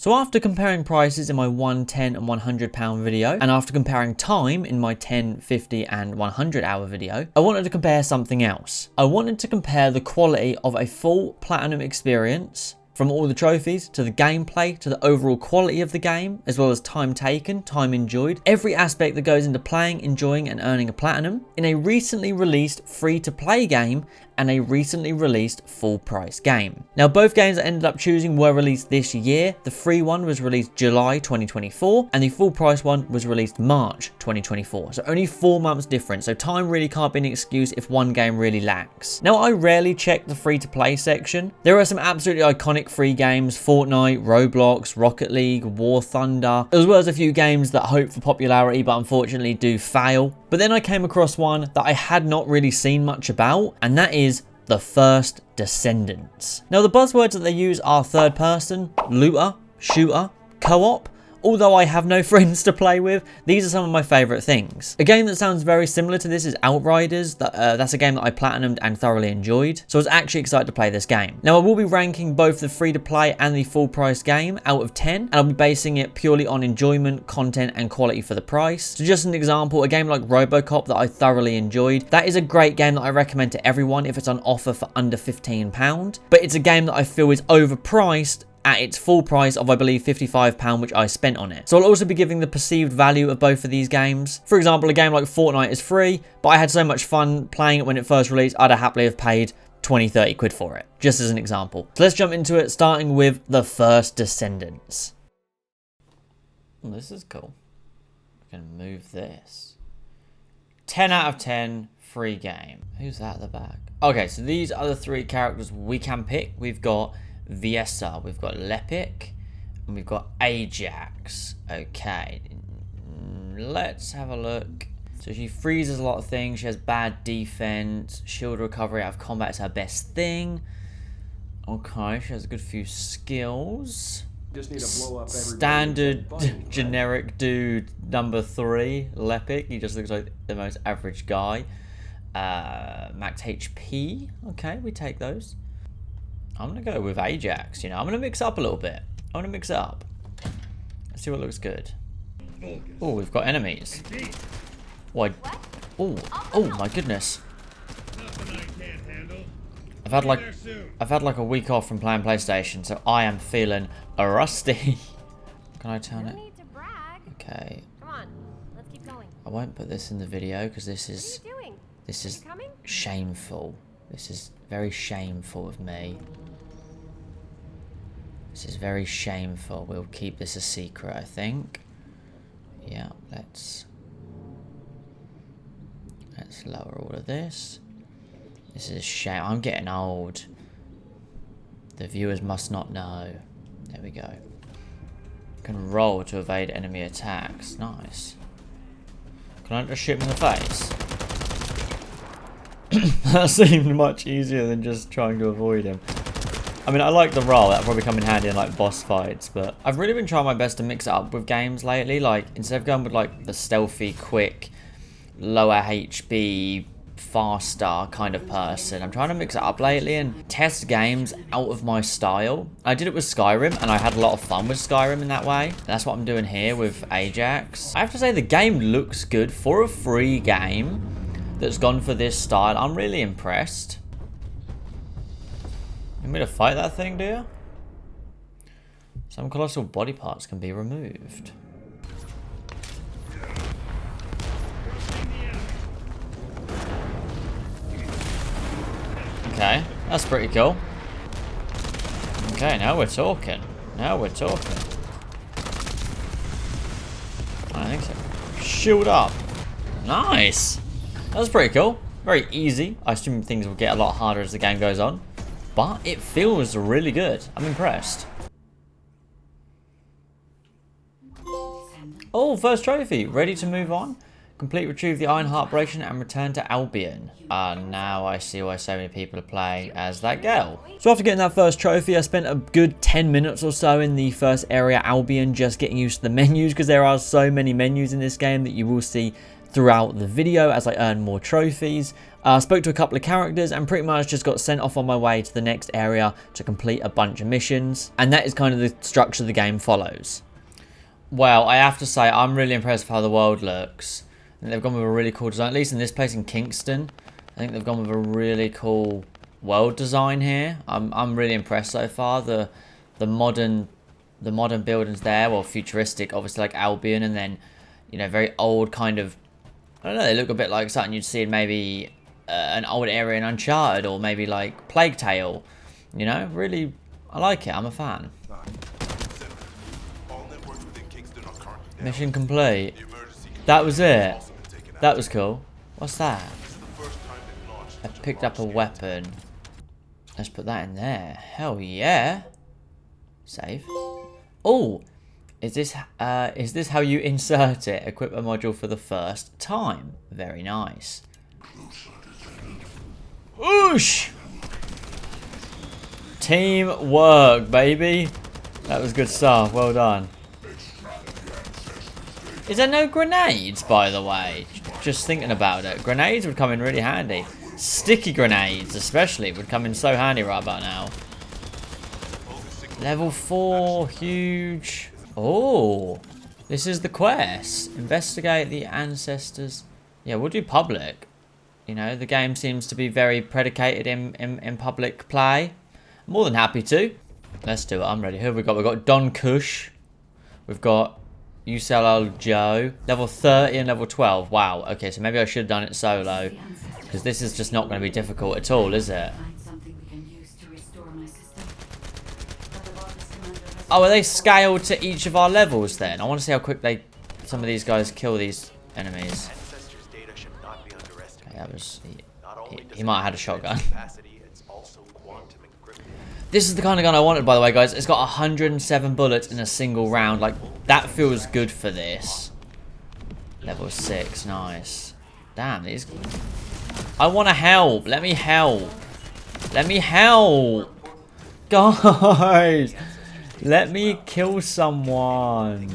So after comparing prices in my £1, £10 and £100 video, and after comparing time in my 10, 50 and 100 hour video, I wanted to compare something else. I wanted to compare the quality of a full platinum experience, from all the trophies, to the gameplay, to the overall quality of the game, as well as time taken, time enjoyed, every aspect that goes into playing, enjoying and earning a platinum, in a recently released free-to-play game and a recently released full price game. Now both games I ended up choosing were released this year. The free one was released July 2024 and the full price one was released March 2024. So only 4 months difference. So time really can't be an excuse if one game really lacks. Now I rarely check the free to play section. There are some absolutely iconic free games, Fortnite, Roblox, Rocket League, War Thunder, as well as a few games that hope for popularity but unfortunately do fail. But then I came across one that I had not really seen much about, and that is the first Descendant. Now the buzzwords that they use are third person, looter, shooter, co-op. Although I have no friends to play with, these are some of my favourite things. A game that sounds very similar to this is Outriders. That's a game that I platinumed and thoroughly enjoyed. So I was actually excited to play this game. Now I will be ranking both the free to play and the full price game out of 10. And I'll be basing it purely on enjoyment, content and quality for the price. So just an example, a game like Robocop that I thoroughly enjoyed. That is a great game that I recommend to everyone if it's on offer for under £15. But it's a game that I feel is overpriced at its full price of, I believe, £55, which I spent on it. So I'll also be giving the perceived value of both of these games. For example, a game like Fortnite is free, but I had so much fun playing it when it first released, I'd happily have paid 20, 30 quid for it, just as an example. So let's jump into it, starting with the first Descendants. Oh, this is cool. I can move this. 10 out of 10, free game. Who's that at the back? Okay, so these are the 3 characters we can pick. We've got Viessa, we've got Lepic, and we've got Ajax. Okay, let's have a look. So she freezes a lot of things. She has bad defense. Shield recovery out of combat is her best thing. Okay, she has a good few skills. Just need to blow up standard generic dude number 3, Lepic. He just looks like the most average guy. Max HP. Okay, we take those. I'm going to go with Ajax, you know. I'm going to mix up a little bit. I'm going to mix it up. Let's see what looks good. Oh, we've got enemies. What? Oh, oh my goodness. I've had like a week off from playing PlayStation, so I am feeling rusty. Can I turn it? Okay. Come on, let's keep going. I won't put this in the video because this is shameful. This is very shameful of me. This is very shameful. We'll keep this a secret, I think. Yeah, let's lower all of this. This is a shame. I'm getting old. The viewers must not know. There we go. Can roll to evade enemy attacks. Nice. Can I just shoot him in the face? That seemed much easier than just trying to avoid him. I mean, I like the roll. That'll probably come in handy in like boss fights, but I've really been trying my best to mix it up with games lately. Like, instead of going with like the stealthy, quick, lower HP, faster kind of person, I'm trying to mix it up lately and test games out of my style. I did it with Skyrim and I had a lot of fun with Skyrim in that way. And that's what I'm doing here with Ajax. I have to say the game looks good for a free game that's gone for this style. I'm really impressed. You want me to fight that thing, do you? Some colossal body parts can be removed. Okay, that's pretty cool. Okay, now we're talking. Now we're talking. I think so. Shield up. Nice. That's pretty cool. Very easy. I assume things will get a lot harder as the game goes on. But it feels really good. I'm impressed. Oh, first trophy. Ready to move on? Complete, retrieve the Iron Heart Operation and return to Albion. Now I see why so many people are playing as that girl. So after getting that first trophy, I spent a good 10 minutes or so in the first area, Albion, just getting used to the menus, because there are so many menus in this game that you will see throughout the video as I earn more trophies. Spoke to a couple of characters and pretty much just got sent off on my way to the next area to complete a bunch of missions. And that is kind of the structure the game follows. Well, I have to say, I'm really impressed with how the world looks. I think they've gone with a really cool design, at least in this place in Kingston. I think they've gone with a really cool world design here. I'm really impressed so far. The modern buildings there, well, futuristic, obviously, like Albion, and then, you know, very old kind of, I don't know, they look a bit like something you'd see in maybe an old area in Uncharted, or maybe like Plague Tale. You know, really, I like it. I'm a fan. Mission complete. That was it. That was cool. What's that? I picked up a weapon. Let's put that in there. Hell yeah. Save. Oh, is this how you insert it? Equip a module for the first time. Very nice. Oosh! Teamwork, baby. That was good stuff. Well done. Is there no grenades, by the way? Just thinking about it. Grenades would come in really handy. Sticky grenades, especially, would come in so handy right about now. Level 4, huge. Oh, this is the quest. Investigate the ancestors. Yeah, we'll do public. You know, the game seems to be very predicated in public play. More than happy to. Let's do it. I'm ready. Who have we got? We've got Don Cush. We've got Ucell Joe. Level 30 and level 12. Wow. Okay, so maybe I should have done it solo. Because this is just not going to be difficult at all, is it? Oh, are they scaled to each of our levels then? I want to see how quick some of these guys kill these enemies. Okay, that was... He might have had a shotgun. This is the kind of gun I wanted, by the way, guys. It's got 107 bullets in a single round. Like, that feels good for this. Level 6, nice. Damn, these... I want to help. Let me help. Let me help. Guys. Let me kill someone.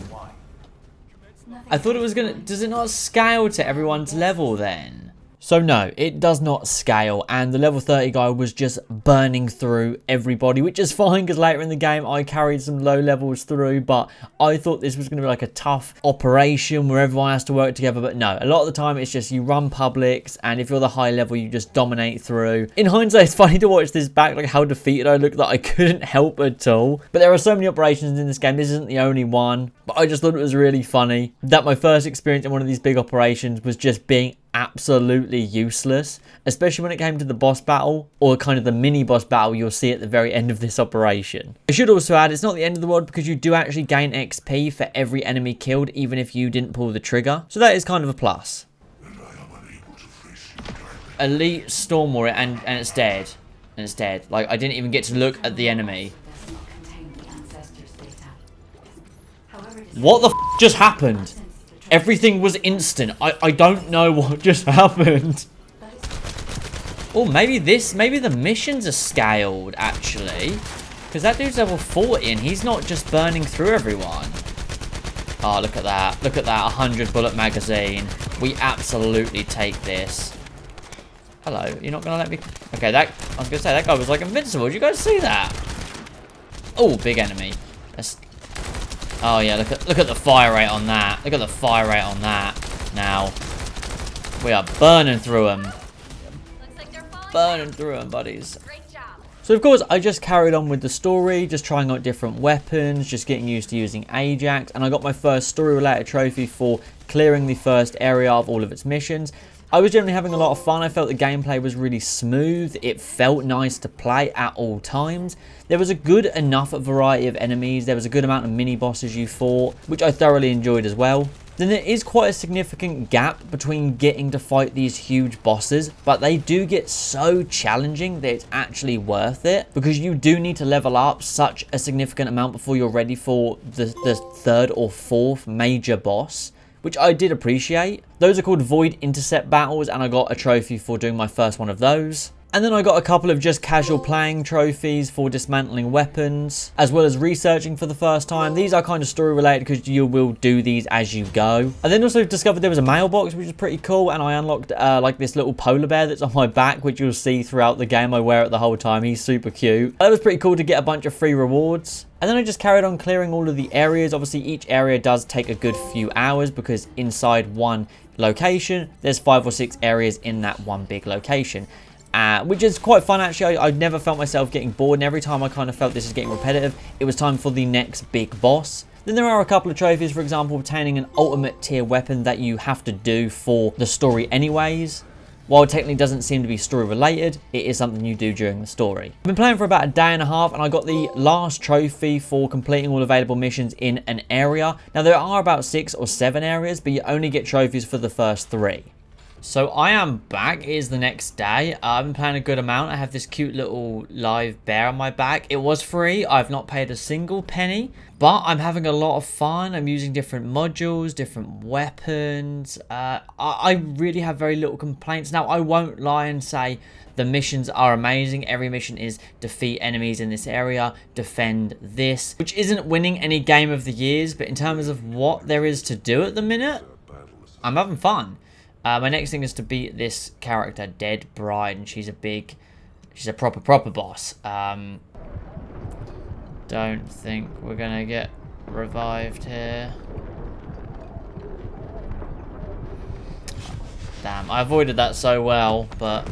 I thought it was gonna... Does it not scale to everyone's level then? So no, it does not scale, and the level 30 guy was just burning through everybody, which is fine because later in the game I carried some low levels through, but I thought this was going to be like a tough operation where everyone has to work together, but no, a lot of the time it's just you run publics, and if you're the high level you just dominate through. In hindsight, it's funny to watch this back, like how defeated I looked, that I couldn't help at all. But there are so many operations in this game, this isn't the only one, but I just thought it was really funny that my first experience in one of these big operations was just being absolutely useless, especially when it came to the boss battle, or kind of the mini boss battle you'll see at the very end of this operation. I should also add, it's not the end of the world because you do actually gain XP for every enemy killed, even if you didn't pull the trigger, so that is kind of a plus. Elite Storm Warrior, and it's dead, and it's dead. Like, I didn't even get to look at the enemy. What the f just happened? Everything was instant. I don't know what just happened. Oh, maybe the missions are scaled, actually. Because that dude's level 40 and he's not just burning through everyone. Oh, look at that. Look at that 100 bullet magazine. We absolutely take this. Hello, you're not going to let me... Okay, I was going to say, that guy was like invincible. Did you guys see that? Oh, big enemy. Oh yeah, look at the fire rate on that. Look at the fire rate on that. Now, we are burning through them. Burning through them, buddies. So of course, I just carried on with the story, just trying out different weapons, just getting used to using Ajax, and I got my first story-related trophy for clearing the first area of all of its missions. I was generally having a lot of fun. I felt the gameplay was really smooth. It felt nice to play at all times. There was a good enough variety of enemies. There was a good amount of mini bosses you fought, which I thoroughly enjoyed as well. Then there is quite a significant gap between getting to fight these huge bosses, but they do get so challenging that it's actually worth it, because you do need to level up such a significant amount before you're ready for the third or fourth major boss, which I did appreciate. Those are called Void Intercept battles, and I got a trophy for doing my first one of those. And then I got a couple of just casual playing trophies for dismantling weapons, as well as researching for the first time. These are kind of story related because you will do these as you go. I then also discovered there was a mailbox, which is pretty cool, and I unlocked like this little polar bear that's on my back, which you'll see throughout the game. I wear it the whole time. He's super cute. That was pretty cool to get a bunch of free rewards. And then I just carried on clearing all of the areas. Obviously, each area does take a good few hours because inside one location, there's 5 or 6 areas in that one big location. Which is quite fun, actually. I never felt myself getting bored, and every time I kind of felt this is getting repetitive, it was time for the next big boss. Then there are a couple of trophies, for example, obtaining an ultimate tier weapon that you have to do for the story anyways. While it technically doesn't seem to be story related, it is something you do during the story. I've been playing for about a day and a half, and I got the last trophy for completing all available missions in an area. Now, there are about 6 or 7 areas, but you only get trophies for the first 3. So I am back. It is the next day. I've been playing a good amount. I have this cute little live bear on my back. It was free. I've not paid a single penny, but I'm having a lot of fun. I'm using different modules, different weapons. I really have very little complaints. Now, I won't lie and say the missions are amazing. Every mission is defeat enemies in this area, defend this, which isn't winning any game of the years, but in terms of what there is to do at the minute, I'm having fun. My next thing is to beat this character, Dead Bride, and she's a proper boss. Don't think we're gonna get revived here. Damn, I avoided that so well, but...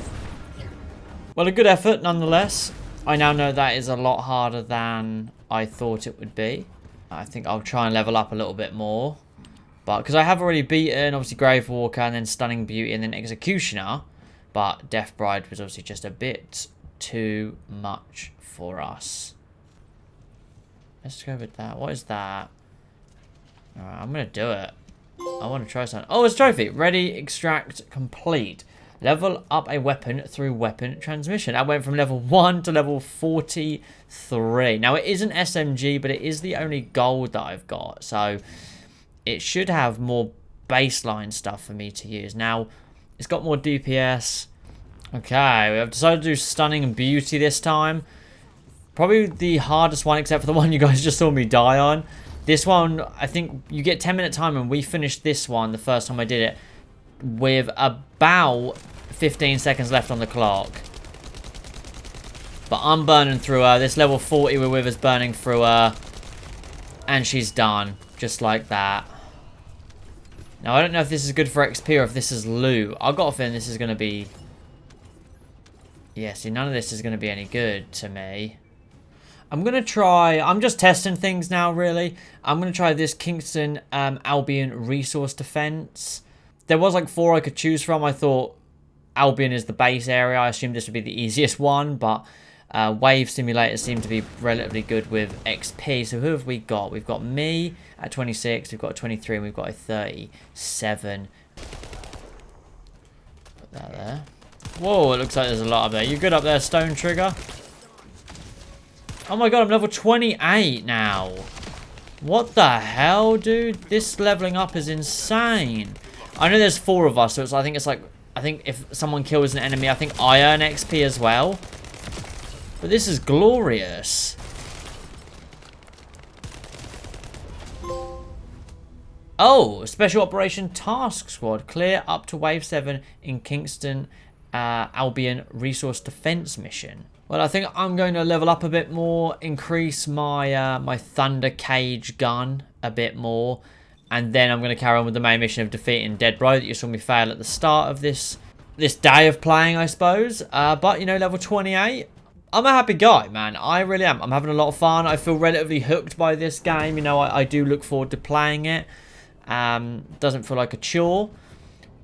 Well, a good effort nonetheless. I now know that is a lot harder than I thought it would be. I think I'll try and level up a little bit more. But because I have already beaten, obviously, Gravewalker, and then Stunning Beauty, and then Executioner. But Death Bride was obviously just a bit too much for us. Let's go with that. What is that? Alright, I'm going to do it. I want to try something. Oh, it's a trophy. Ready, extract, complete. Level up a weapon through weapon transmission. I went from level 1 to level 43. Now, it is an SMG, but it is the only gold that I've got. So... it should have more baseline stuff for me to use. Now, it's got more DPS. Okay, we have decided to do Stunning and Beauty this time. Probably the hardest one, except for the one you guys just saw me die on. This one, I think you get 10-minute time, and we finished this one the first time I did it with about 15 seconds left on the clock. But I'm burning through her. This level 40 we're with is burning through her. And she's done. Just like that. Now, I don't know if this is good for XP or if this is loot. I've got a feeling this is going to be... yeah, see, none of this is going to be any good to me. I'm going to try... I'm just testing things now, really. I'm going to try this Kingston Albion Resource Defense. There was like 4 I could choose from. I thought Albion is the base area. I assumed this would be the easiest one, but... wave simulators seem to be relatively good with XP. So who have we got? We've got me at 26, we've got a 23, and we've got a 37. Put that there. Whoa, it looks like there's a lot up there. You good up there, Stone Trigger? Oh my god, I'm level 28 now. What the hell, dude? This leveling up is insane. I know there's 4 of us, so I think if someone kills an enemy, I think I earn XP as well. But this is glorious. Oh, Special Operation Task Squad. Clear up to Wave 7 in Kingston Albion Resource Defense Mission. Well, I think I'm going to level up a bit more, increase my my Thunder Cage gun a bit more, and then I'm going to carry on with the main mission of defeating Dead Bride that you saw me fail at the start of this day of playing, I suppose. But, you know, level 28... I'm a happy guy, man. I really am. I'm having a lot of fun. I feel relatively hooked by this game. You know, I do look forward to playing it. Doesn't feel like a chore.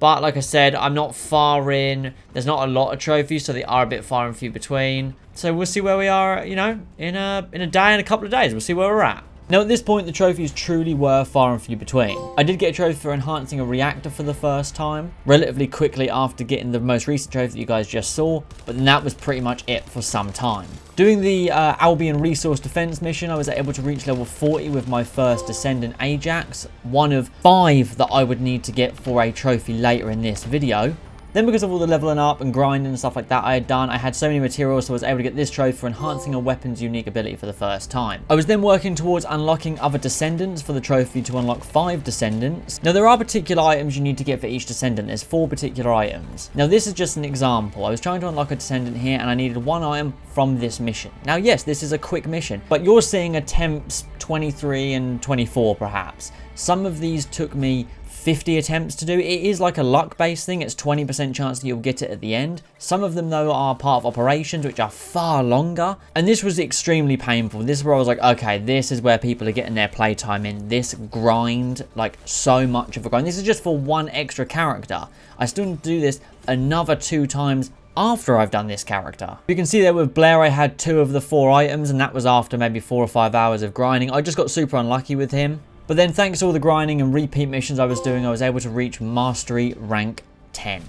But like I said, I'm not far in. There's not a lot of trophies, so they are a bit far and few between. So we'll see where we are, you know, in a day and a couple of days. We'll see where we're at. Now, at this point, the trophies truly were far and few between. I did get a trophy for enhancing a reactor for the first time, relatively quickly after getting the most recent trophy that you guys just saw, but then that was pretty much it for some time. Doing the Albion Resource Defense mission, I was able to reach level 40 with my first Descendant Ajax, one of 5 that I would need to get for a trophy later in this video. Then because of all the leveling up and grinding and stuff like that I had so many materials, so I was able to get this trophy for enhancing a weapon's unique ability for the first time. I was then working towards unlocking other Descendants for the trophy to unlock 5 Descendants. Now there are particular items you need to get for each Descendant. There's 4 particular items. Now this is just an example. I was trying to unlock a Descendant here and I needed 1 item from this mission. Now yes, this is a quick mission, but you're seeing attempts 23 and 24 perhaps. Some of these took me 50 attempts to do. It is like a luck based thing. It's 20% chance that you'll get it at the end. Some of them though are part of operations which are far longer, and this was extremely painful. This is where I was like, okay, this is where people are getting their playtime in. This grind, like so much of a grind. This is just for 1 extra character. I still need to do this another 2 times after I've done this character. You can see there with Blair I had 2 of the 4 items, and that was after maybe 4 or 5 hours of grinding. I just got super unlucky with him. But then thanks to all the grinding and repeat missions I was doing, I was able to reach Mastery rank 10.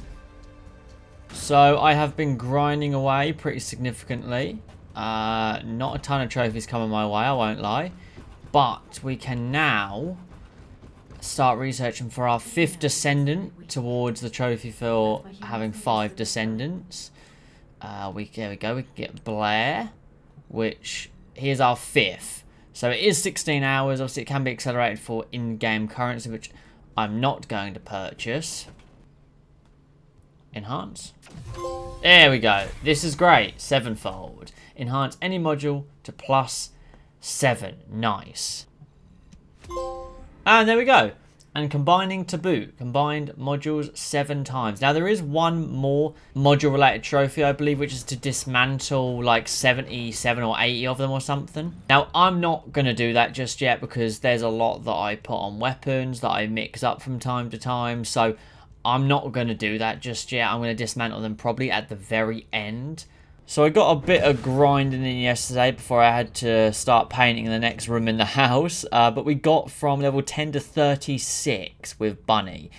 So I have been grinding away pretty significantly. Not a ton of trophies coming my way, I won't lie. But we can now start researching for our 5th Descendant towards the trophy for having 5 Descendants. There we go, we can get Blair, which here's our 5th. So it is 16 hours. Obviously, it can be accelerated for in-game currency, which I'm not going to purchase. Enhance. There we go. This is great. 7-fold. Enhance any module to +7. Nice. And there we go. And combining to boot. Combined modules 7 times. Now, there is one more module-related trophy, I believe, which is to dismantle like 77 or 80 of them or something. Now, I'm not going to do that just yet because there's a lot that I put on weapons that I mix up from time to time. So, I'm not going to do that just yet. I'm going to dismantle them probably at the very end. So I got a bit of grinding in yesterday before I had to start painting the next room in the house. But we got from level 10 to 36 with Bunny.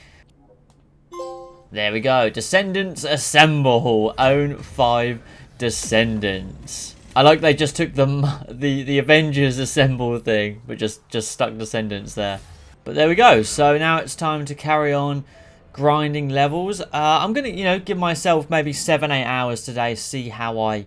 There we go. Descendants assemble. Own 5 Descendants. I like they just took the Avengers assemble thing, but just stuck Descendants there. But there we go. So now it's time to carry on grinding levels. I'm gonna, give myself maybe 7-8 hours today, see how I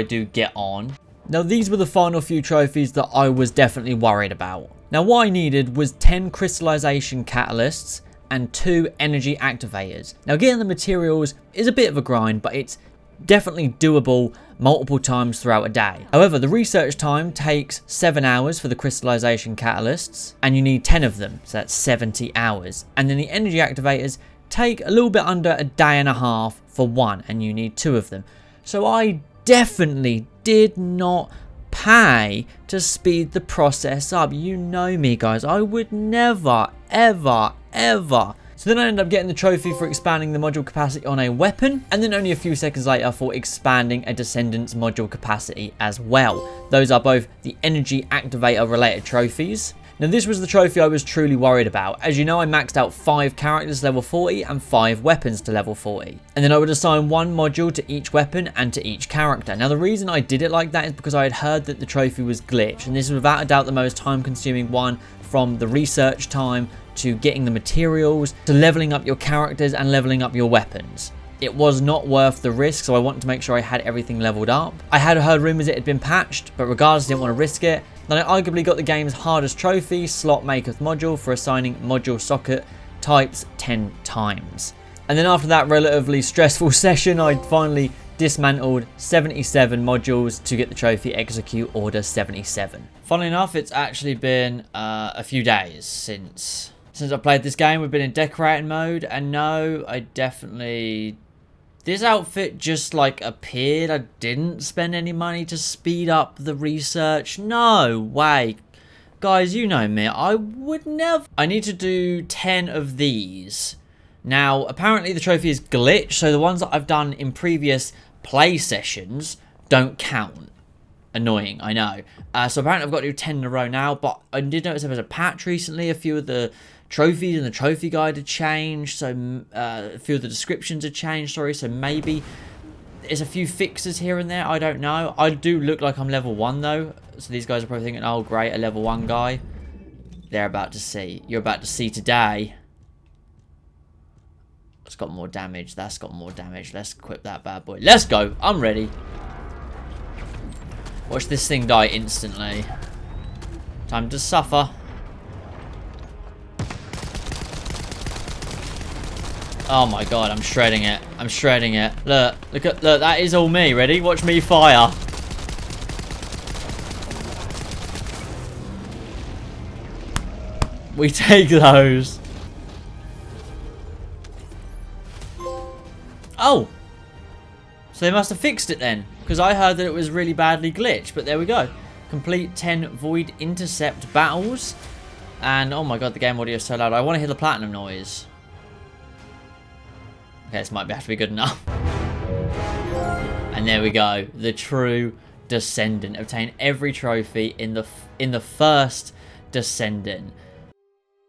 do get on. Now these were the final few trophies that I was definitely worried about. Now what I needed was 10 crystallization catalysts and 2 energy activators. Now getting the materials is a bit of a grind, but it's definitely doable multiple times throughout a day. However, the research time takes 7 hours for the crystallization catalysts, and you need 10 of them, so that's 70 hours. And then the energy activators take a little bit under a day and a half for 1, and you need 2 of them. So I definitely did not pay to speed the process up. You know me, guys, I would never, ever, ever. So then I ended up getting the trophy for expanding the module capacity on a weapon, and then only a few seconds later for expanding a Descendant's module capacity as well. Those are both the energy activator related trophies. Now this was the trophy I was truly worried about. As you know, I maxed out 5 characters to level 40 and 5 weapons to level 40. And then I would assign 1 module to each weapon and to each character. Now the reason I did it like that is because I had heard that the trophy was glitched, and this is without a doubt the most time consuming one, from the research time to getting the materials, to leveling up your characters and leveling up your weapons. It was not worth the risk, so I wanted to make sure I had everything leveled up. I had heard rumours it had been patched, but regardless, I didn't want to risk it. Then I arguably got the game's hardest trophy, Slot Maketh module, for assigning module socket types 10 times. And then after that relatively stressful session, I finally dismantled 77 modules to get the trophy Execute Order 77. Funnily enough, it's actually been a few days since I played this game. We've been in decorating mode, and no, I definitely... This outfit just like appeared. I didn't spend any money to speed up the research. No way. Guys, you know me. I would never... I need to do 10 of these. Now, apparently the trophy is glitched, so the ones that I've done in previous play sessions don't count. Annoying, I know. So apparently I've got to do 10 in a row now, but I did notice there was a patch recently. A few of the trophies in the trophy guide had changed, so a few of the descriptions had changed, sorry, so maybe there's a few fixes here and there, I don't know. I do look like I'm level 1 though, so these guys are probably thinking, oh great, a level 1 guy. They're about to see. You're about to see today It's got more damage. That's got more damage. Let's equip that bad boy. Let's go. I'm ready. Watch this thing die instantly. Time to suffer. Oh my god, I'm shredding it. I'm shredding it. Look, look, that is all me. Ready? Watch me fire. We take those. Oh. So they must have fixed it then. Because I heard that it was really badly glitched. But there we go. Complete 10 Void Intercept battles. And oh my god, the game audio is so loud. I want to hear the platinum noise. Okay, this might have to be good enough. And there we go. The true Descendant. Obtain every trophy in the first Descendant.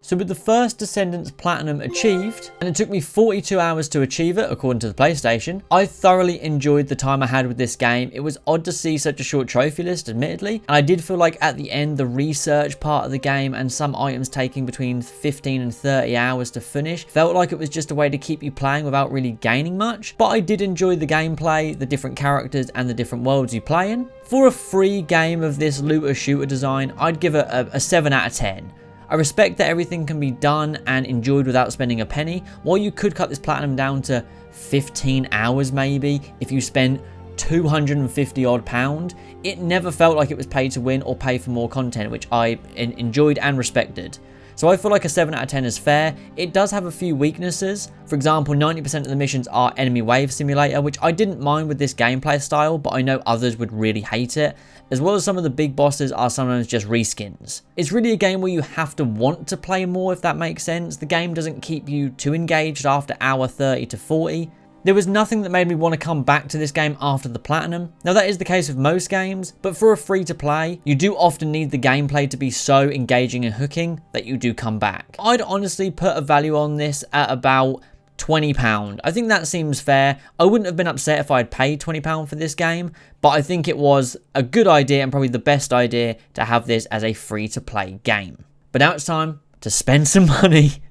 So with the first Descendant's Platinum achieved, and it took me 42 hours to achieve it according to the PlayStation, I thoroughly enjoyed the time I had with this game. It was odd to see such a short trophy list, admittedly, and I did feel like at the end the research part of the game and some items taking between 15 and 30 hours to finish felt like it was just a way to keep you playing without really gaining much, but I did enjoy the gameplay, the different characters and the different worlds you play in. For a free game of this looter shooter design, I'd give it a 7 out of 10. I respect that everything can be done and enjoyed without spending a penny. While you could cut this platinum down to 15 hours maybe if you spent 250 odd pound, it never felt like it was pay to win or pay for more content, which I enjoyed and respected. So I feel like a 7 out of 10 is fair. It does have a few weaknesses. For example, 90% of the missions are enemy wave simulator, which I didn't mind with this gameplay style, but I know others would really hate it. As well as some of the big bosses are sometimes just reskins. It's really a game where you have to want to play more, if that makes sense. The game doesn't keep you too engaged after hour 30 to 40. There was nothing that made me want to come back to this game after the platinum. Now that is the case with most games, but for a free to play, you do often need the gameplay to be so engaging and hooking that you do come back. I'd honestly put a value on this at about £20. I think that seems fair. I wouldn't have been upset if I had paid £20 for this game, but I think it was a good idea and probably the best idea to have this as a free to play game. But now it's time to spend some money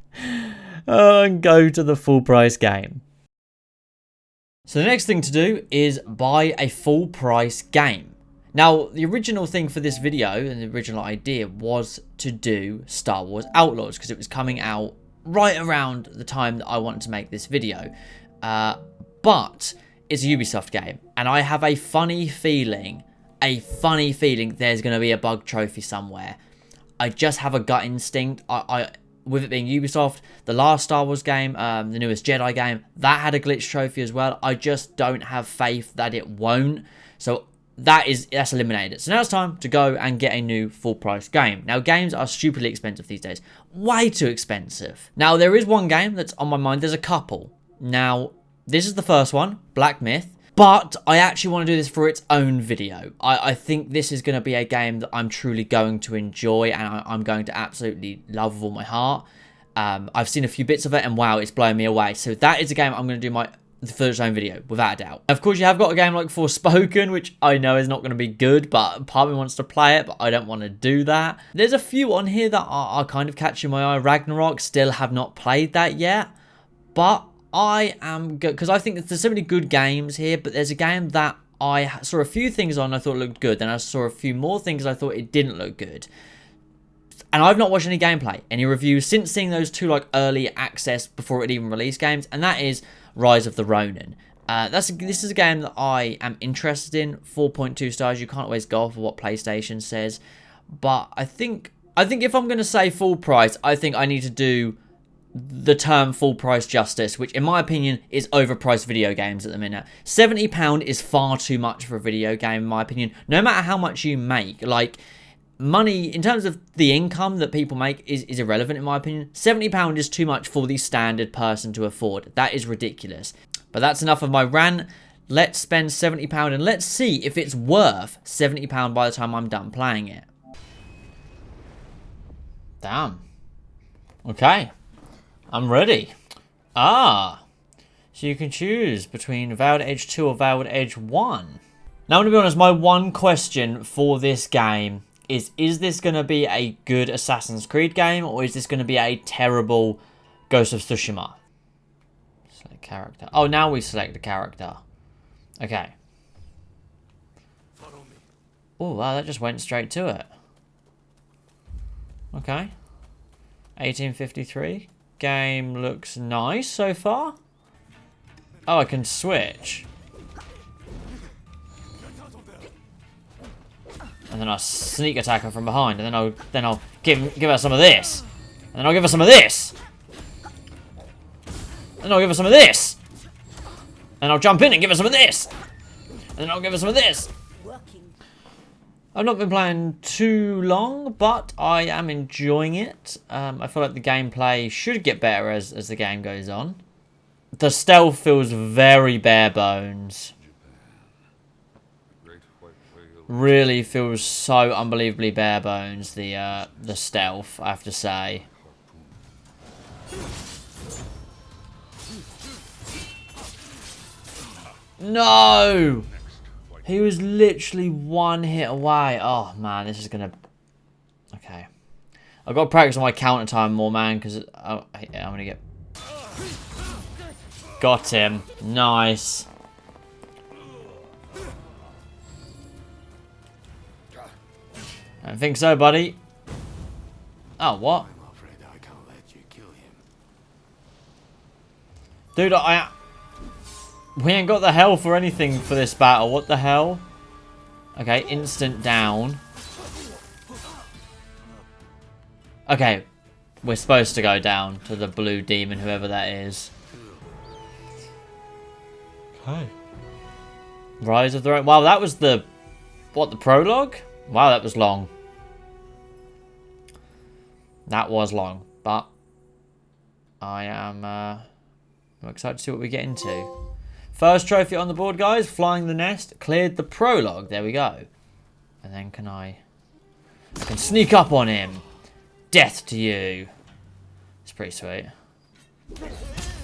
and go to the full price game. So the next thing to do is buy a full price game. Now, the original thing for this video and the original idea was to do Star Wars Outlaws because it was coming out right around the time that I wanted to make this video. But it's a Ubisoft game and I have a funny feeling there's going to be a bug trophy somewhere. I just have a gut instinct. With it being Ubisoft, the last Star Wars game, the newest Jedi game, that had a glitch trophy as well. I just don't have faith that it won't. So that's eliminated. So now it's time to go and get a new full price game. Now games are stupidly expensive these days. Way too expensive. Now there is one game that's on my mind. There's a couple. Now this is the first one, Black Myth. But I actually want to do this for its own video. I think this is going to be a game that I'm truly going to enjoy and I'm going to absolutely love with all my heart. I've seen a few bits of it and wow, it's blowing me away. So that is a game I'm going to do for its own video, without a doubt. Of course, you have got a game like Forspoken, which I know is not going to be good, but part of me wants to play it, but I don't want to do that. There's a few on here that are kind of catching my eye. Ragnarok, still have not played that yet, but I am good because I think there's so many good games here, but there's a game that I saw a few things on I thought looked good, then I saw a few more things I thought it didn't look good. And I've not watched any gameplay, any reviews since seeing those two like early access before it even released games, and that is Rise of the Ronin. This is a game that I am interested in. 4.2 stars. You can't always go off of what PlayStation says, but I think if I'm going to say full price, I think I need to do the term full price justice, which in my opinion is overpriced video games at the minute. £70 is far too much for a video game in my opinion, no matter how much you make. Like, money in terms of the income that people make is irrelevant in my opinion. £70 is too much for the standard person to afford. That is ridiculous. But that's enough of my rant. Let's spend £70 and let's see if it's worth £70 by the time I'm done playing it. Damn. Okay. I'm ready. So you can choose between Veiled Edge 2 or Veiled Edge 1. Now, I'm going to be honest, my one question for this game is this going to be a good Assassin's Creed game or is this going to be a terrible Ghost of Tsushima? Select character. Oh, now we select the character. Okay. Oh, wow, that just went straight to it. Okay. 1853. Game looks nice so far. Oh, I can switch. And then I'll sneak attack her from behind, and then I'll give her some of this. And then I'll give her some of this. And I'll give her some of this. And I'll jump in and give her some of this. And then I'll give her some of this. I've not been playing too long, but I am enjoying it. I feel like the gameplay should get better as the game goes on. The stealth feels very bare bones. Really feels so unbelievably bare bones, the stealth, I have to say. No! He was literally one hit away. Oh, man, this is going to... Okay. I've got to practice on my counter time more, man, because I'm going to get... Got him. Nice. I don't think so, buddy. Oh, what? I'm afraid I can't let you kill him. Dude, we ain't got the health or anything for this battle. What the hell? Okay, instant down. Okay, we're supposed to go down to the blue demon, whoever that is. Okay. Rise of the... Wow, that was the... What, the prologue? Wow, that was long. That was long, but I am I'm excited to see what we get into. First trophy on the board, guys. Flying the nest. Cleared the prologue. There we go. And then I can sneak up on him. Death to you. It's pretty sweet.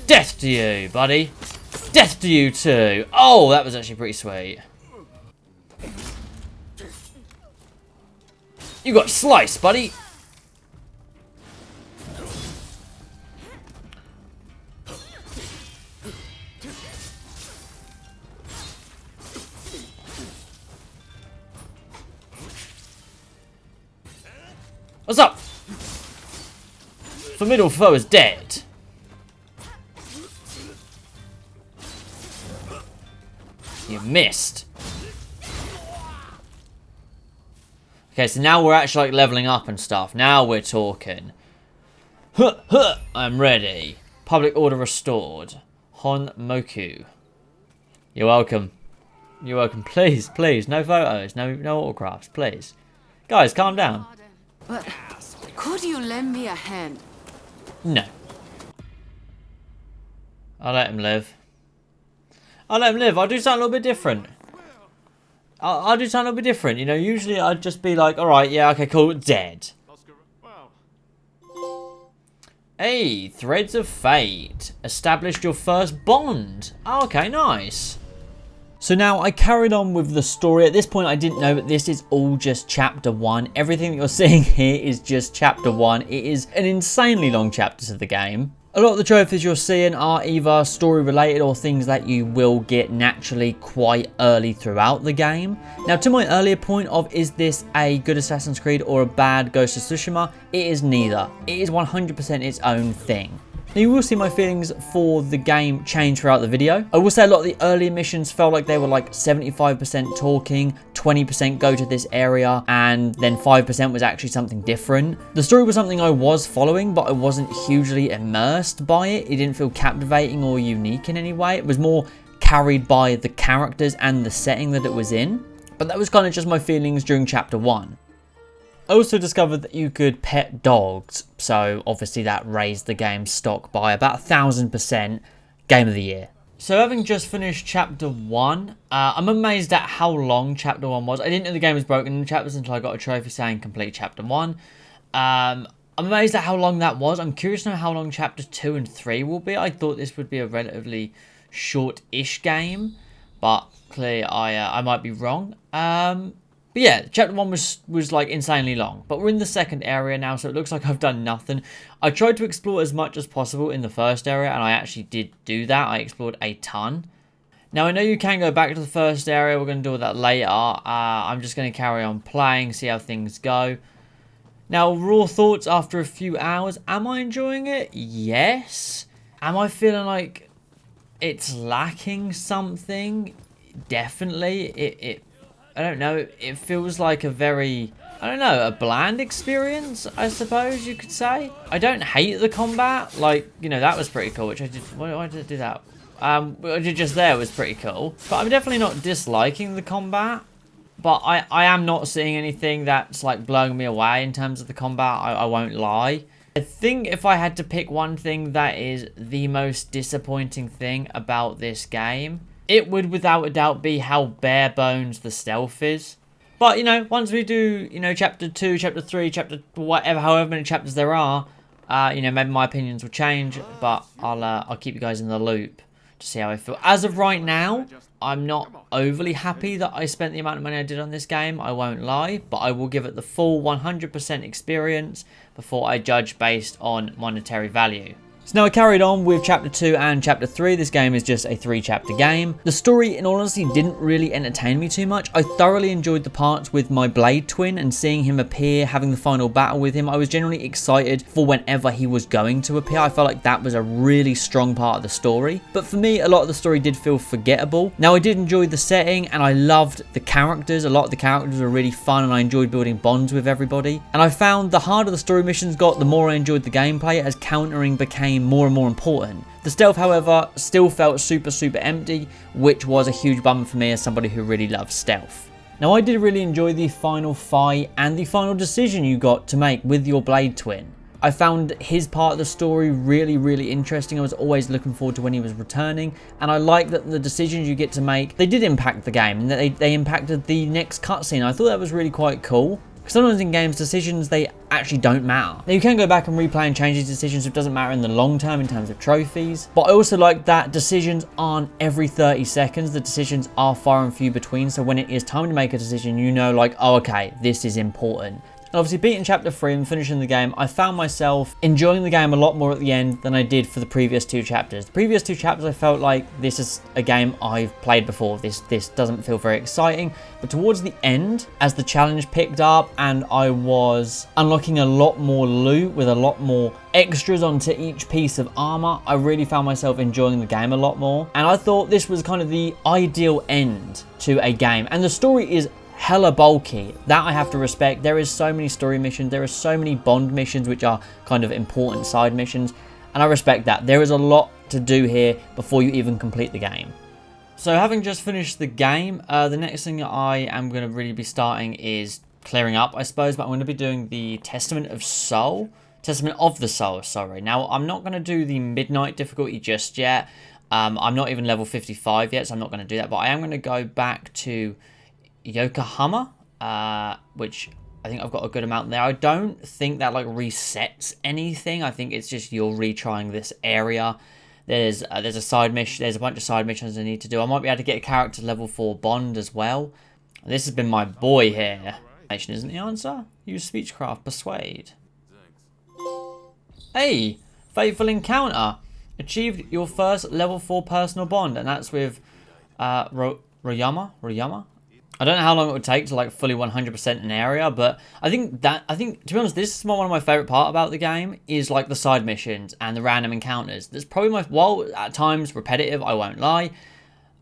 Death to you, buddy. Death to you too. Oh, that was actually pretty sweet. You got sliced, buddy. What's up? Formidable foe is dead. You missed. Okay, so now we're actually like leveling up and stuff. Now we're talking. Huh, huh, I'm ready. Public order restored. Hon Moku. You're welcome. You're welcome. Please, please, no photos, no autographs, please. Guys, calm down. But could you lend me a hand? No. I'll let him live. I'll let him live. I'll do something a little bit different. I'll do something a little bit different. You know, usually I'd just be like, alright, yeah, okay, cool, dead. Hey, Threads of Fate. Established your first bond. Oh, okay, nice. So now I carried on with the story. At this point I didn't know, but this is all just chapter 1. Everything that you're seeing here is just chapter 1. It is an insanely long chapter to the game. A lot of the trophies you're seeing are either story related or things that you will get naturally quite early throughout the game. Now, to my earlier point of is this a good Assassin's Creed or a bad Ghost of Tsushima, it is neither. It is 100% its own thing. Now, you will see my feelings for the game change throughout the video. I will say a lot of the earlier missions felt like they were like 75% talking, 20% go to this area, and then 5% was actually something different. The story was something I was following, but I wasn't hugely immersed by it. It didn't feel captivating or unique in any way. It was more carried by the characters and the setting that it was in. But that was kind of just my feelings during chapter 1. I also discovered that you could pet dogs, so obviously that raised the game's stock by about 1000%. Game of the year. So having just finished chapter 1, I'm amazed at how long chapter 1 was. I didn't know the game was broken into chapters until I got a trophy saying complete chapter 1. I'm amazed at how long that was. I'm curious to know how long chapter 2 and 3 will be. I thought this would be a relatively short-ish game, but clearly I might be wrong. But yeah, chapter 1 was like insanely long. But we're in the second area now, so it looks like I've done nothing. I tried to explore as much as possible in the first area, and I actually did do that. I explored a ton. Now, I know you can go back to the first area. We're going to deal with that later. I'm just going to carry on playing, see how things go. Now, raw thoughts after a few hours. Am I enjoying it? Yes. Am I feeling like it's lacking something? Definitely. I don't know, it feels like a very, I don't know, a bland experience, I suppose you could say. I don't hate the combat, like, you know, that was pretty cool, which I did, why did I do that? What I did just there was pretty cool. But I'm definitely not disliking the combat. But I am not seeing anything that's, like, blowing me away in terms of the combat, I won't lie. I think if I had to pick one thing that is the most disappointing thing about this game, it would without a doubt be how bare bones the stealth is. But, you know, once we do, you know, chapter 2, chapter 3, chapter whatever, however many chapters there are, you know, maybe my opinions will change, but I'll keep you guys in the loop to see how I feel. As of right now, I'm not overly happy that I spent the amount of money I did on this game, I won't lie, but I will give it the full 100% experience before I judge based on monetary value. So now I carried on with chapter 2 and chapter 3. This game is just a 3-chapter game. The story, in all honesty, didn't really entertain me too much. I thoroughly enjoyed the parts with my Blade twin and seeing him appear, having the final battle with him. I was generally excited for whenever he was going to appear. I felt like that was a really strong part of the story. But for me, a lot of the story did feel forgettable. Now, I did enjoy the setting and I loved the characters. A lot of the characters were really fun and I enjoyed building bonds with everybody. And I found the harder the story missions got, the more I enjoyed the gameplay as countering became more and more important. The stealth, however, still felt super empty, which was a huge bummer for me as somebody who really loves stealth. Now, I did really enjoy the final fight and the final decision you got to make with your Blade twin. I found his part of the story really interesting. I was always looking forward to when he was returning, and I like that the decisions you get to make, they did impact the game, and that they impacted the next cutscene. I thought that was really quite cool. Sometimes in games, decisions, they actually don't matter. Now, you can go back and replay and change these decisions, so it doesn't matter in the long term in terms of trophies. But I also like that decisions aren't every 30 seconds. The decisions are far and few between. So when it is time to make a decision, you know, like, oh, okay, this is important. And obviously, beating chapter 3 and finishing the game, I found myself enjoying the game a lot more at the end than I did for the previous 2 chapters. The previous 2 chapters, I felt like this is a game I've played before. This doesn't feel very exciting. But towards the end, as the challenge picked up and I was unlocking a lot more loot with a lot more extras onto each piece of armor, I really found myself enjoying the game a lot more. And I thought this was kind of the ideal end to a game. And the story is hella bulky. That I have to respect. There is so many story missions. There are so many bond missions, which are kind of important side missions. And I respect that. There is a lot to do here before you even complete the game. So having just finished the game, the next thing I am going to really be starting is clearing up, I suppose. But I'm going to be doing the Testament of the Soul, sorry. Now, I'm not going to do the Midnight difficulty just yet. I'm not even level 55 yet, so I'm not going to do that. But I am going to go back to Yokohama, which I think I've got a good amount there. I don't think that like resets anything. I think it's just you're retrying this area. There's a side mission. There's a bunch of side missions I need to do. I might be able to get a character level 4 bond as well. This has been my boy here. Isn't the answer? Use speechcraft, persuade. Hey, faithful encounter. Achieved your first level 4 personal bond, and that's with Royama. I don't know how long it would take to like fully 100% an area, but I think to be honest, this is one of my favorite part about the game is like the side missions and the random encounters. That's probably while at times repetitive, I won't lie,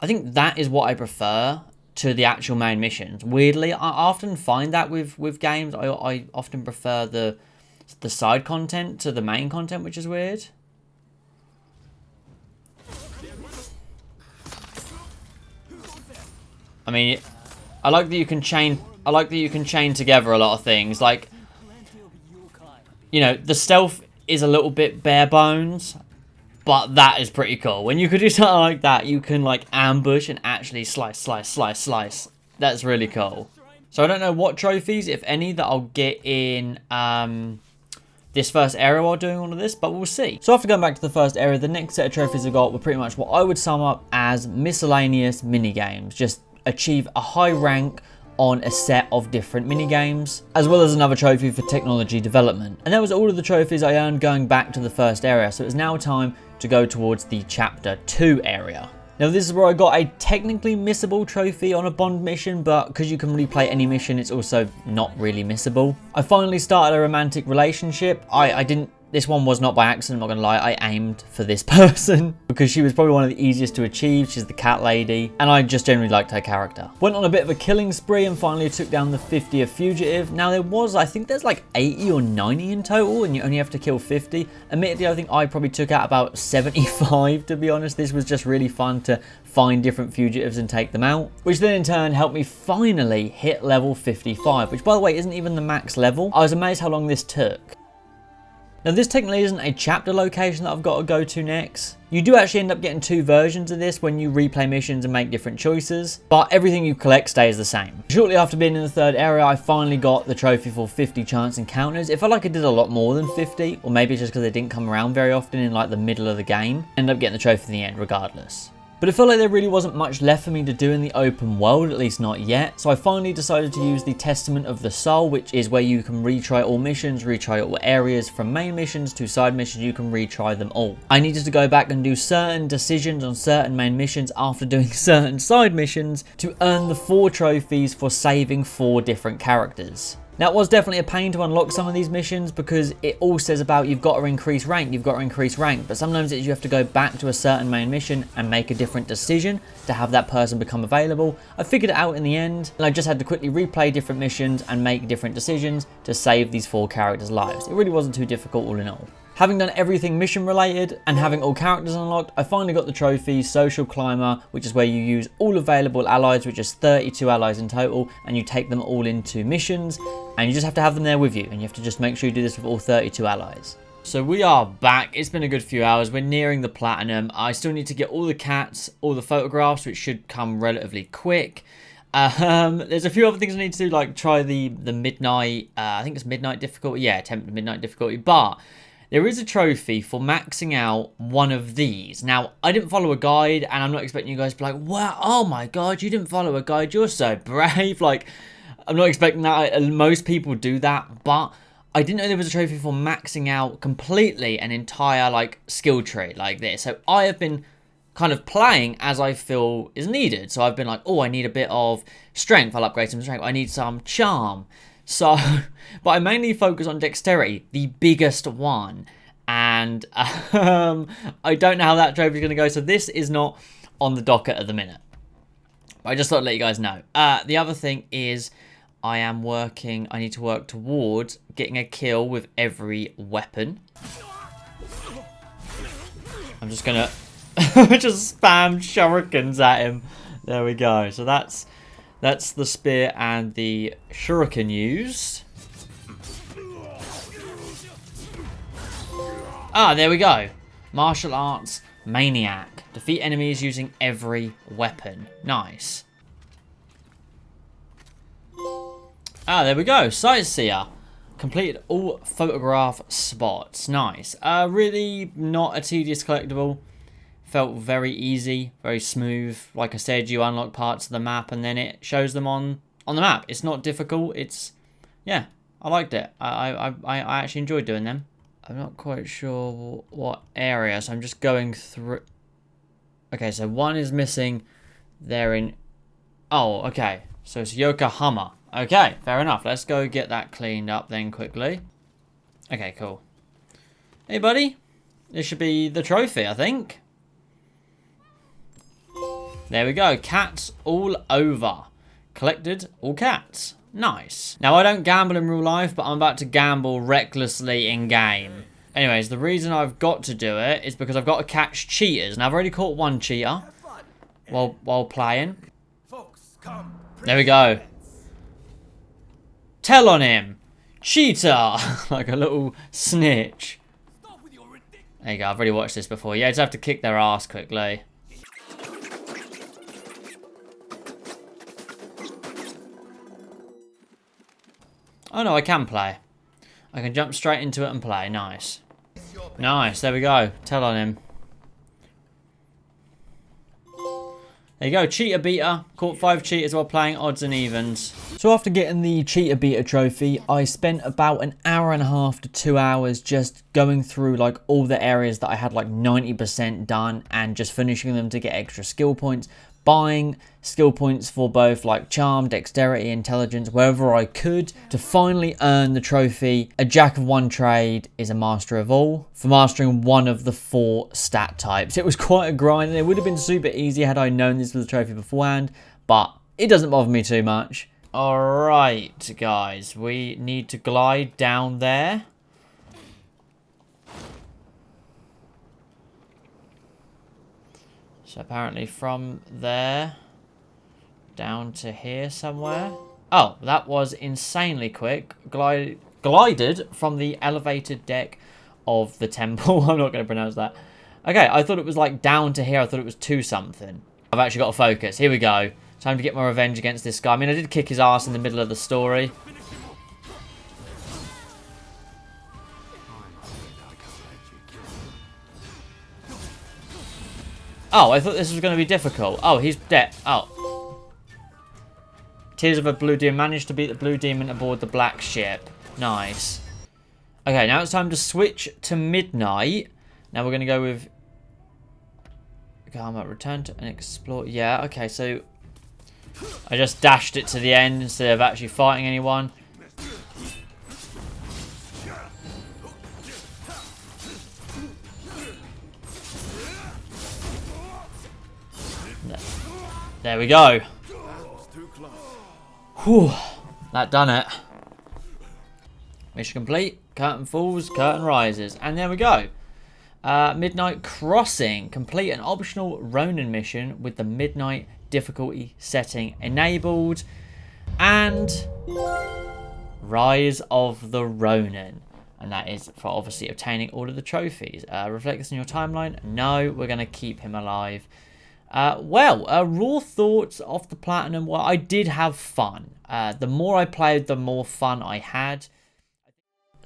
I think that is what I prefer to the actual main missions. Weirdly, I often find that with games, I often prefer the side content to the main content, which is weird. I mean, I like that you can chain together a lot of things. Like, you know, the stealth is a little bit bare bones, but that is pretty cool. When you could do something like that, you can like ambush and actually slice. That's really cool. So I don't know what trophies, if any, that I'll get in this first area while doing all of this, but we'll see. So after going back to the first area, the next set of trophies I got were pretty much what I would sum up as miscellaneous mini games. Just achieve a high rank on a set of different minigames, as well as another trophy for technology development. And that was all of the trophies I earned going back to the first area, so it's now time to go towards the Chapter 2 area. Now this is where I got a technically missable trophy on a Bond mission, but because you can replay any mission, it's also not really missable. I finally started a romantic relationship. This one was not by accident, I'm not gonna lie. I aimed for this person because she was probably one of the easiest to achieve. She's the cat lady, and I just generally liked her character. Went on a bit of a killing spree and finally took down the 50th fugitive. Now I think there's like 80 or 90 in total, and you only have to kill 50. Admittedly, I think I probably took out about 75, to be honest. This was just really fun to find different fugitives and take them out, which then in turn helped me finally hit level 55, which by the way isn't even the max level. I was amazed how long this took. Now this technically isn't a chapter location that I've got to go to next. You do actually end up getting 2 versions of this when you replay missions and make different choices, but everything you collect stays the same. Shortly after being in the 3rd area, I finally got the trophy for 50 chance encounters. It felt like I did a lot more than 50, or maybe it's just because they didn't come around very often in like the middle of the game. Ended up getting the trophy in the end regardless. But it felt like there really wasn't much left for me to do in the open world, at least not yet. So I finally decided to use the Testament of the Soul, which is where you can retry all missions, retry all areas from main missions to side missions. You can retry them all. I needed to go back and do certain decisions on certain main missions after doing certain side missions to earn the 4 trophies for saving 4 different characters. Now it was definitely a pain to unlock some of these missions because it all says about you've got to increase rank, but sometimes you have to go back to a certain main mission and make a different decision to have that person become available. I figured it out in the end, and I just had to quickly replay different missions and make different decisions to save these 4 characters' lives. It really wasn't too difficult all in all. Having done everything mission related and having all characters unlocked, I finally got the trophy Social Climber, which is where you use all available allies, which is 32 allies in total, and you take them all into missions, and you just have to have them there with you, and you have to just make sure you do this with all 32 allies. So we are back. It's been a good few hours. We're nearing the platinum. I still need to get all the cats, all the photographs, which should come relatively quick. There's a few other things I need to do, like try the midnight, I think it's midnight difficulty. Yeah, attempt the midnight difficulty, but there is a trophy for maxing out one of these. Now, I didn't follow a guide, and I'm not expecting you guys to be like, wow, oh my god, you didn't follow a guide, you're so brave. Like, I'm not expecting that. Most people do that, but I didn't know there was a trophy for maxing out completely an entire, like, skill tree like this. So I have been kind of playing as I feel is needed. So I've been like, oh, I need a bit of strength. I'll upgrade some strength. I need some charm. So, but I mainly focus on dexterity, the biggest one, and I don't know how that trophy is going to go, so this is not on the docket at the minute. But I just thought I'd let you guys know. The other thing is I need to work towards getting a kill with every weapon. I'm just going to just spam shurikens at him. There we go. So that's the spear and the shuriken used. Ah, there we go. Martial arts maniac. Defeat enemies using every weapon. Nice. Ah, there we go. Sightseer. Completed all photograph spots. Nice. Really not a tedious collectible. Felt very easy, very smooth. Like I said, you unlock parts of the map and then it shows them on the map. It's not difficult. Yeah, I liked it. I actually enjoyed doing them. I'm not quite sure what area, so I'm just going through. Okay, so one is missing. They're in. Oh, okay. So it's Yokohama. Okay, fair enough. Let's go get that cleaned up then quickly. Okay, cool. Hey, buddy. This should be the trophy, I think. There we go. Cats all over. Collected all cats. Nice. Now, I don't gamble in real life, but I'm about to gamble recklessly in-game. Anyways, the reason I've got to do it is because I've got to catch cheaters. Now, I've already caught one cheater while playing. There we go. Tell on him. Cheater. Like a little snitch. There you go. I've already watched this before. Yeah, just have to kick their ass quickly. Oh no, I can play. I can jump straight into it and play. Nice. Nice, there we go. Tell on him. There you go, cheater beater. Caught 5 cheaters while playing odds and evens. So after getting the cheater beater trophy, I spent about an hour and a half to 2 hours just going through like all the areas that I had like 90% done and just finishing them to get extra skill points. Buying skill points for both like charm, dexterity, intelligence, wherever I could to finally earn the trophy. A jack of one trade is a master of all for mastering one of the 4 stat types. It was quite a grind and it would have been super easy had I known this was a trophy beforehand, but it doesn't bother me too much. Alright guys, we need to glide down there. So apparently from there down to here somewhere. Oh, that was insanely quick. Glided from the elevated deck of the temple. I'm not going to pronounce that. Okay, I thought it was like down to here. I thought it was to something. I've actually got to focus. Here we go. Time to get my revenge against this guy. I mean, I did kick his ass in the middle of the story. Oh, I thought this was going to be difficult. Oh, he's dead. Oh. Tears of a Blue Demon managed to beat the Blue Demon aboard the Black Ship. Nice. Okay, now it's time to switch to Midnight. Now we're going to go with... Karma, return to and explore. Yeah, okay, so... I just dashed it to the end instead of actually fighting anyone. There we go. Whew, that done it. Mission complete. Curtain falls, curtain rises. And there we go. Midnight Crossing. Complete an optional Ronin mission with the Midnight difficulty setting enabled. And Rise of the Ronin. And that is for obviously obtaining all of the trophies. Reflect this in your timeline? No, we're going to keep him alive. Raw thoughts off the platinum. Well, I did have fun. The more I played, the more fun I had.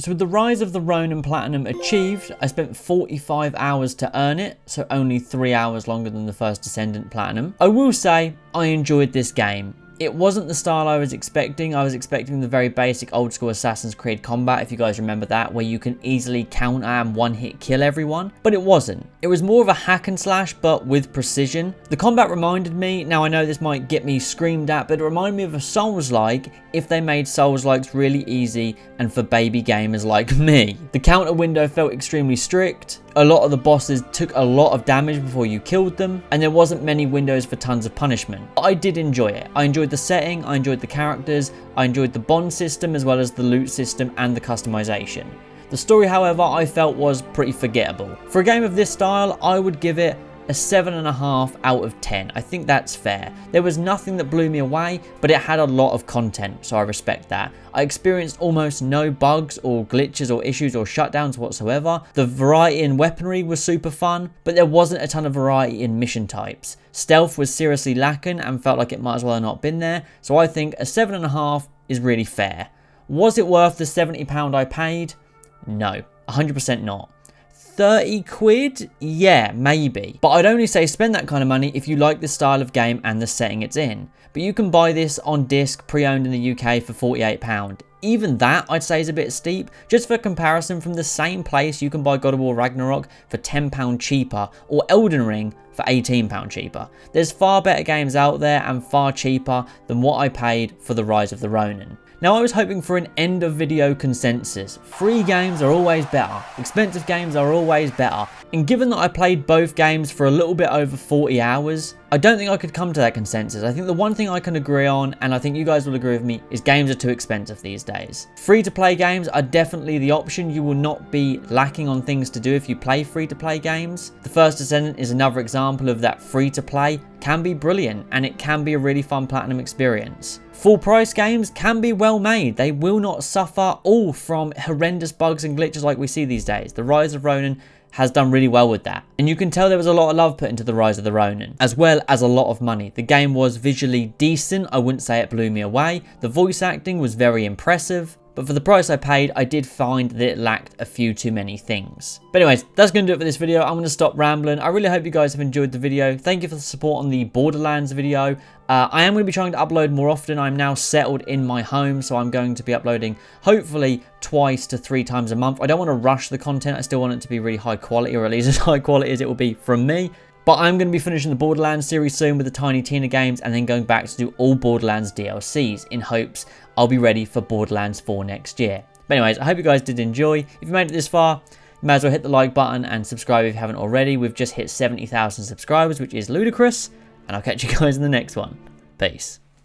So with the Rise of the Ronin Platinum achieved, I spent 45 hours to earn it, so only 3 hours longer than the first Descendant Platinum. I will say, I enjoyed this game. It wasn't the style I was expecting. I was expecting the very basic old school Assassin's Creed combat, if you guys remember that, where you can easily counter and one-hit kill everyone. But it wasn't. It was more of a hack and slash, but with precision. The combat reminded me, now I know this might get me screamed at, but it reminded me of a Souls-like if they made Souls-likes really easy and for baby gamers like me. The counter window felt extremely strict. A lot of the bosses took a lot of damage before you killed them, and there wasn't many windows for tons of punishment. But I did enjoy it. I enjoyed the setting, I enjoyed the characters, I enjoyed the bond system as well as the loot system and the customization. The story, however, I felt was pretty forgettable. For a game of this style, I would give it a 7.5 out of 10. I think that's fair. There was nothing that blew me away, but it had a lot of content, so I respect that. I experienced almost no bugs or glitches or issues or shutdowns whatsoever. The variety in weaponry was super fun, but there wasn't a ton of variety in mission types. Stealth was seriously lacking and felt like it might as well have not been there, so I think a 7.5 is really fair. Was it worth the £70 I paid? No, 100% not. 30 quid? Yeah, maybe. But I'd only say spend that kind of money if you like the style of game and the setting it's in. But you can buy this on disc pre-owned in the UK for £48. Even that I'd say is a bit steep. Just for comparison, from the same place you can buy God of War Ragnarok for £10 cheaper or Elden Ring for £18 cheaper. There's far better games out there and far cheaper than what I paid for the Rise of the Ronin. Now, I was hoping for an end of video consensus. Free games are always better. Expensive games are always better. And given that I played both games for a little bit over 40 hours, I don't think I could come to that consensus. I think the one thing I can agree on, and I think you guys will agree with me, is games are too expensive these days. Free-to-play games are definitely the option. You will not be lacking on things to do if you play free-to-play games. The first Descendant is another example of that. Free-to-play can be brilliant, and it can be a really fun platinum experience. Full price games can be well made. They will not suffer all from horrendous bugs and glitches like we see these days. The Rise of Ronin has done really well with that. And you can tell there was a lot of love put into the Rise of the Ronin, as well as a lot of money. The game was visually decent. I wouldn't say it blew me away. The voice acting was very impressive. but for the price I paid, I did find that it lacked a few too many things. But anyways, that's going to do it for this video. I'm going to stop rambling. I really hope you guys have enjoyed the video. Thank you for the support on the Borderlands video. I am going to be trying to upload more often. I'm now settled in my home, so I'm going to be uploading hopefully 2 to 3 times a month. I don't want to rush the content. I still want it to be really high quality, or at least as high quality as it will be from me. But I'm going to be finishing the Borderlands series soon with the Tiny Tina games, and then going back to do all Borderlands DLCs in hopes I'll be ready for Borderlands 4 next year. But anyways, I hope you guys did enjoy. If you made it this far, you may as well hit the like button and subscribe if you haven't already. We've just hit 70,000 subscribers, which is ludicrous. And I'll catch you guys in the next one. Peace.